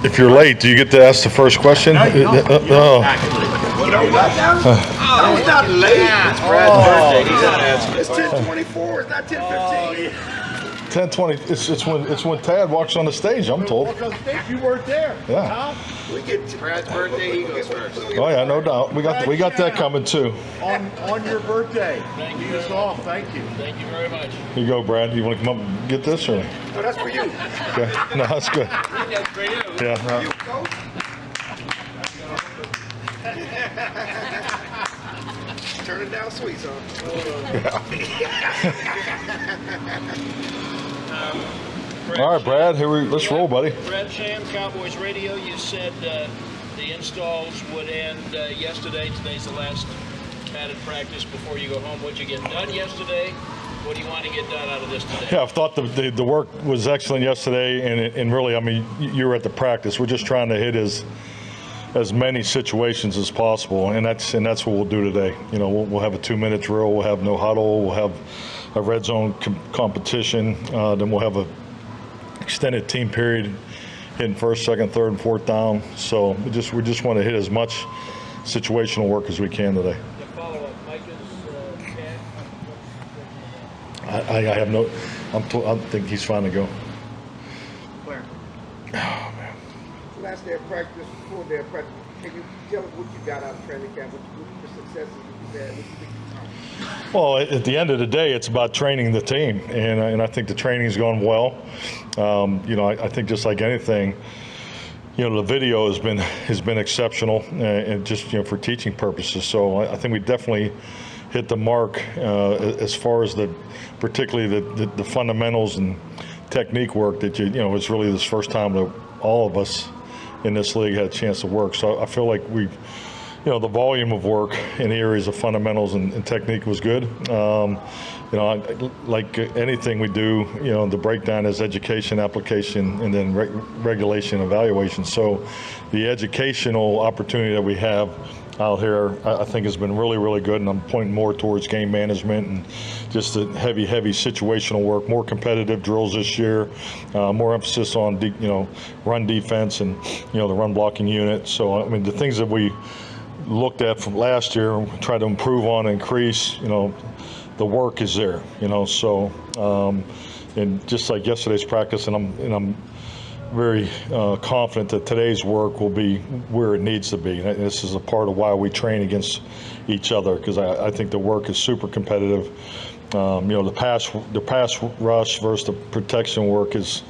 If you're late, do you get to ask the first question? No, you don't. Oh. You know what now? Oh, he's not late. It's Brad's birthday. He's not asking. It's 10:24. It's not 10:15. 10:20. It's when Tad walks on the stage. I'm told. You weren't there. Yeah. We get Brad's birthday. He goes first. Oh yeah, no doubt. We got that coming too. on your birthday. Thank you. Us off. Thank you. Thank you very much. Here you go, Brad. You want to come up and get this or? No, that's for you. Okay. No, that's good. Yeah. You, coach. Turn it down sweet, son. All right, Brad. Let's roll, buddy. Brad Sham, Cowboys Radio. You said the installs would end yesterday. Today's the last padded practice before you go home. What'd you get done yesterday? What do you want to get done out of this today? Yeah, I thought the work was excellent yesterday, and really, I mean, you were at the practice. We're just trying to hit as many situations as possible, and that's what we'll do today. You know, we'll have a 2-minute drill. We'll have no huddle. We'll have a red zone competition. Then we'll have a extended team period hitting first, second, third, and fourth down. So we just want to hit as much situational work as we can today. The follow-up, Mike is I have no. I think he's fine to go. Where? Oh man. Last day of practice, full day of practice. Can you tell us what you got out of training camp? What your successes you had? What you think? Well, at the end of the day, it's about training the team, and I think the training's gone well. You know, I think just like anything, you know, the video has been exceptional, and just, you know, for teaching purposes. So I think we definitely hit the mark as far as particularly the fundamentals and technique work that you know, it's really this first time that all of us in this league had a chance to work. So I feel like we've, you know, the volume of work in the areas of fundamentals and technique was good. You know, like anything we do, you know, the breakdown is education, application, and then regulation, evaluation. So the educational opportunity that we have out here, I think has been really, really good, and I'm pointing more towards game management and just the heavy situational work, more competitive drills this year, more emphasis on, you know, run defense and, you know, the run blocking unit. So, I mean, the things that we looked at from last year and tried to improve on and increase, you know, the work is there, you know. So, and just like yesterday's practice, and I'm very confident that today's work will be where it needs to be. And this is a part of why we train against each other, because I think the work is super competitive. You know, the pass rush versus the protection work is,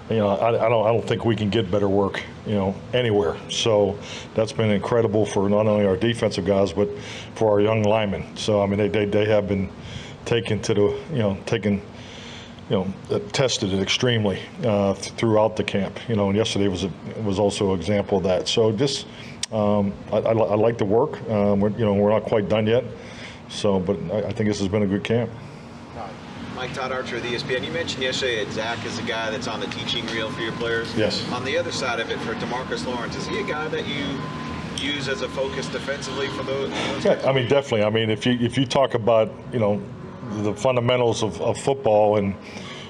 you know, I don't think we can get better work, you know, anywhere. So that's been incredible for not only our defensive guys, but for our young linemen. So I mean, they have been taken to the, tested it extremely throughout the camp. You know, and yesterday was also an example of that. So just I like the work. We're not quite done yet. So, but I think this has been a good camp. Mike, Todd Archer of the ESPN. You mentioned yesterday that Zach is a guy that's on the teaching reel for your players. Yes. On the other side of it, for DeMarcus Lawrence, is he a guy that you use as a focus defensively for those? Yeah, I mean, definitely. I mean, if you talk about, you know, the fundamentals of football, and,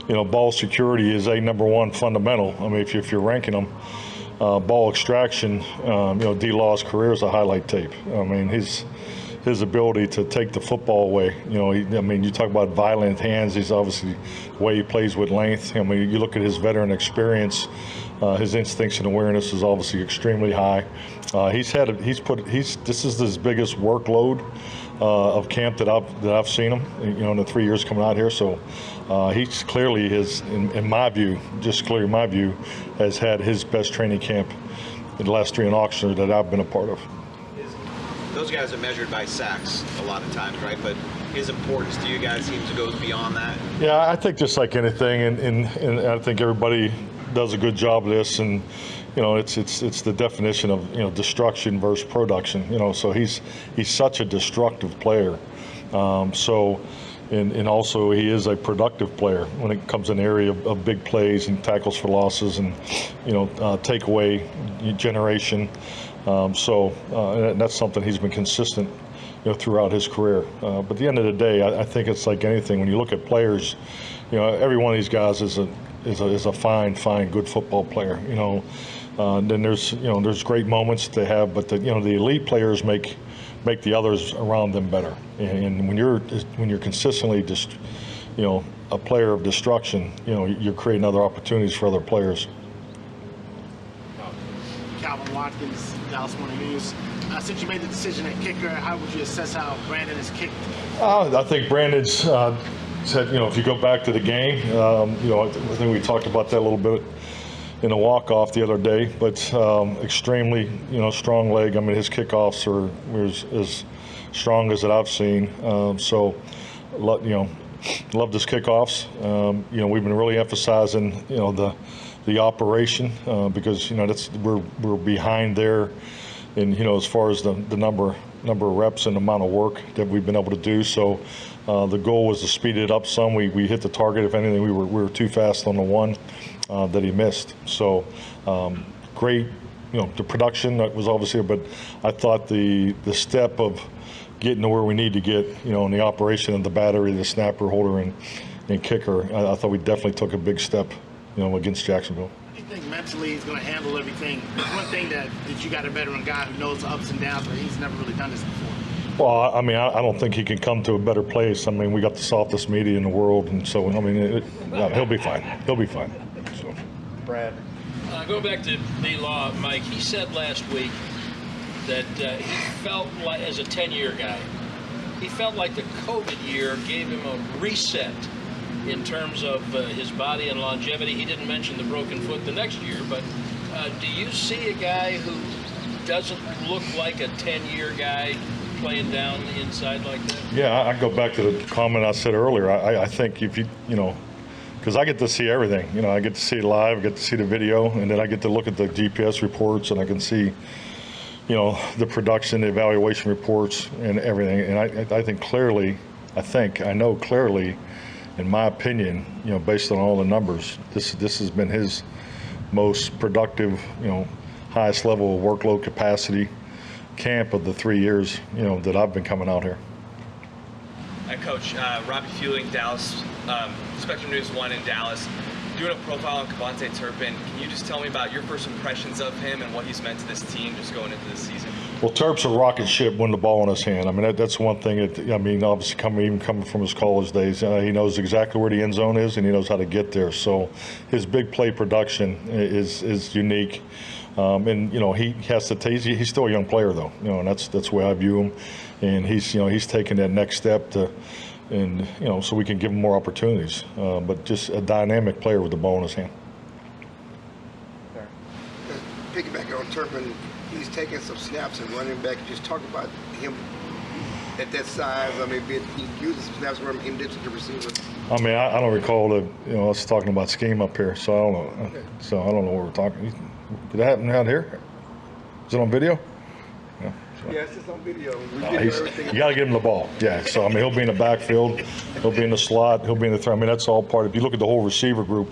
you know, ball security is a #1 fundamental. I mean, if you're ranking them, ball extraction, you know, D-Law's career is a highlight tape. I mean, his ability to take the football away, you know, I mean, you talk about violent hands. He's obviously the way he plays with length. I mean, you look at his veteran experience, his instincts and awareness is obviously extremely high. This is his biggest workload of camp that I've seen him, you know, in the 3 years coming out here. So he's clearly in my view, has had his best training camp in the last 3 in Oxnard that I've been a part of. Those guys are measured by sacks a lot of times, right? But his importance to you guys seems to go beyond that. Yeah, I think just like anything, and I think everybody does a good job of this, and, you know, it's the definition of, you know, destruction versus production. You know, so he's such a destructive player. And also he is a productive player when it comes in the area of big plays and tackles for losses and, you know, takeaway generation. That's something he's been consistent, you know, throughout his career. But at the end of the day, I think it's like anything. When you look at players, you know, every one of these guys is is a fine, good football player. Then there's great moments that they have, but the elite players make the others around them better. And when you're consistently just a player of destruction, you're creating other opportunities for other players. Calvin Watkins, Dallas Morning News. Since you made the decision at kicker, how would you assess how Brandon has kicked? I think Brandon's said, if you go back to the game, I think we talked about that a little bit in the walk-off the other day, but extremely, strong leg. I mean, his kickoffs are as strong as that I've seen. Loved his kickoffs. We've been really emphasizing, the operation because we're behind there, and as far as the number of reps and amount of work that we've been able to do. So the goal was to speed it up some. We hit the target. If anything, we were too fast on the one that he missed. So great, the production was obviously, but I thought the step of getting to where we need to get, in the operation of the battery, the snapper, holder, and kicker, I thought we definitely took a big step, against Jacksonville. Do you think mentally he's going to handle everything? There's one thing that you got a veteran guy who knows the ups and downs, but he's never really done this before. Well, I mean, I don't think he can come to a better place. I mean, we got the softest media in the world, and so, I mean, he'll be fine. He'll be fine. So. Brad. Going back to D-Law, Mike, he said last week that he felt like, as a 10-year guy, he felt like the COVID year gave him a reset in terms of his body and longevity. He didn't mention the broken foot the next year, but do you see a guy who doesn't look like a 10-year guy playing down the inside like that? Yeah, I go back to the comment I said earlier. I think if because I get to see everything. I get to see it live, I get to see the video, and then I get to look at the GPS reports, and I can see the production, the evaluation reports, and everything. And I think clearly, I know clearly, in my opinion, based on all the numbers, this has been his most productive, highest level of workload capacity camp of the 3 years, that I've been coming out here. Coach, Robbie Fueling, Dallas, Spectrum News 1 in Dallas, doing a profile on Kevontae Turpin. Can you just tell me about your first impressions of him and what he's meant to this team just going into this season? Well, Terp's a rocket ship when the ball in his hand. I mean, that's one thing. Obviously, coming from his college days, he knows exactly where the end zone is, and he knows how to get there. So his big play production is unique. And he has to he's still a young player though, and that's the way I view him. And he's taking that next step so we can give him more opportunities. But just a dynamic player with the ball in his hand. Piggyback on Turpin, he's taking some snaps and running back. Just talk about him at that size. I mean, he uses some snaps where him ditching the receiver. I mean, I don't recall us talking about scheme up here, so I don't know. Okay. So I don't know what we're talking. Did that happen out here? Is it on video? Yeah, so. Yeah, it's just on video. You got to give him the ball. Yeah. So I mean, he'll be in the backfield, he'll be in the slot, he'll be in the throw. I mean, that's all part. If you look at the whole receiver group,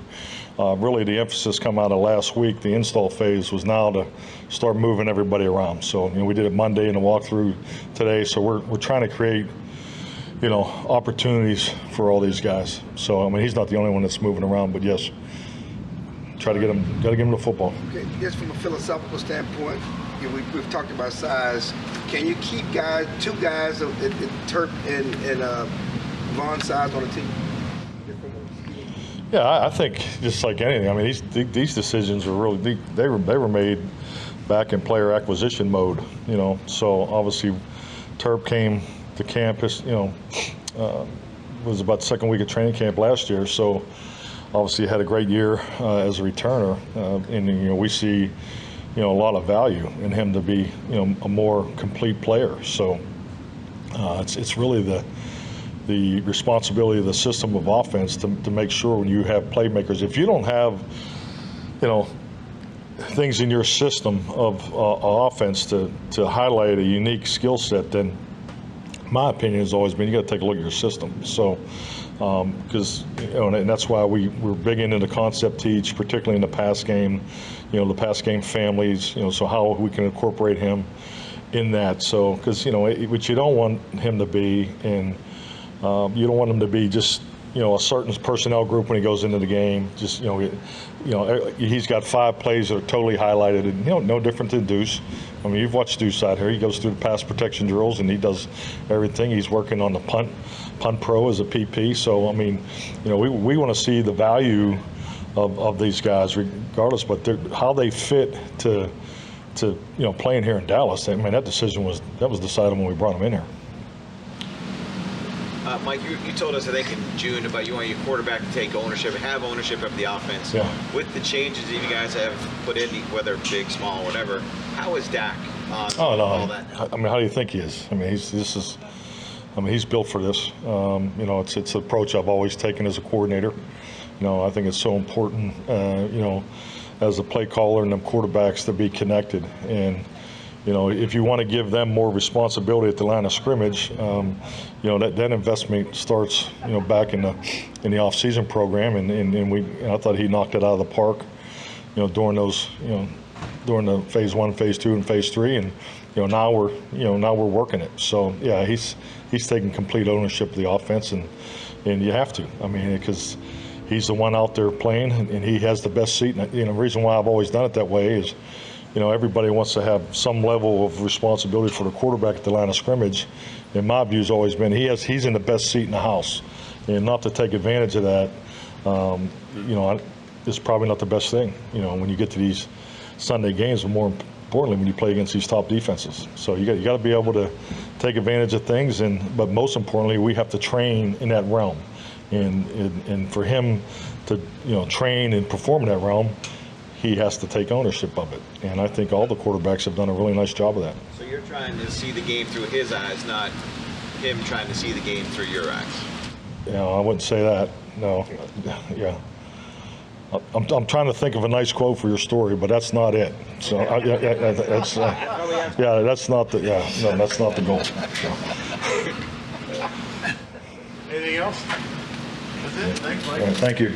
really the emphasis come out of last week. The install phase was now to start moving everybody around. So we did it Monday in the walkthrough today. So we're trying to create opportunities for all these guys. So I mean, he's not the only one that's moving around, but yes. Got to get him the football. Okay, just from a philosophical standpoint, we've talked about size. Can you keep two guys, Turp and Vaughn size on the team? Yeah, I think just like anything. I mean, these decisions are really they were made back in player acquisition mode. So obviously, Turp came to campus. Was about the second week of training camp last year. So. Obviously had a great year as a returner, and we see a lot of value in him to be a more complete player. So it's really the responsibility of the system of offense to make sure when you have playmakers, if you don't have things in your system of offense to highlight a unique skill set, then my opinion has always been you got to take a look at your system. So. Because and that's why we're big into the concept teach, particularly in the pass game, the pass game families, so how we can incorporate him in that. So because what you don't want him to be, and you don't want him to be just a certain personnel group when he goes into the game. Just he's got 5 plays that are totally highlighted, and no different than Deuce. I mean, you've watched Deuce out here. He goes through the pass protection drills and he does everything. He's working on the punt pro as a PP. So I mean, we want to see the value of these guys regardless, but how they fit to playing here in Dallas. I mean, that decision was decided when we brought them in here. Mike, you told us, I think, in June about you want your quarterback to take ownership, have ownership of the offense. Yeah. With the changes that you guys have put in, whether big, small, whatever, how is Dak on all that? I mean, how do you think he is? I mean, he's built for this. It's an approach I've always taken as a coordinator. I think it's so important, as a play caller and them quarterbacks to be connected. And if you want to give them more responsibility at the line of scrimmage, that investment starts, back in the off-season program, and I thought he knocked it out of the park, during the phase 1, phase 2, and phase 3, and now we're working it. So yeah, he's taking complete ownership of the offense, and you have to. I mean, because he's the one out there playing, and he has the best seat. And the reason why I've always done it that way is, everybody wants to have some level of responsibility for the quarterback at the line of scrimmage. And my view has always been he's in the best seat in the house, and not to take advantage of that, is probably not the best thing. When you get to these Sunday games, but more importantly, when you play against these top defenses. So you got to be able to take advantage of things, but most importantly, we have to train in that realm, and for him to train and perform in that realm, he has to take ownership of it. And I think all the quarterbacks have done a really nice job of that. So you're trying to see the game through his eyes, not him trying to see the game through your eyes. I wouldn't say that. No. Yeah. I'm trying to think of a nice quote for your story, but that's not it. So that's that's not the that's not the goal. So. Anything else? That's it. Thanks, Mike. Thank you.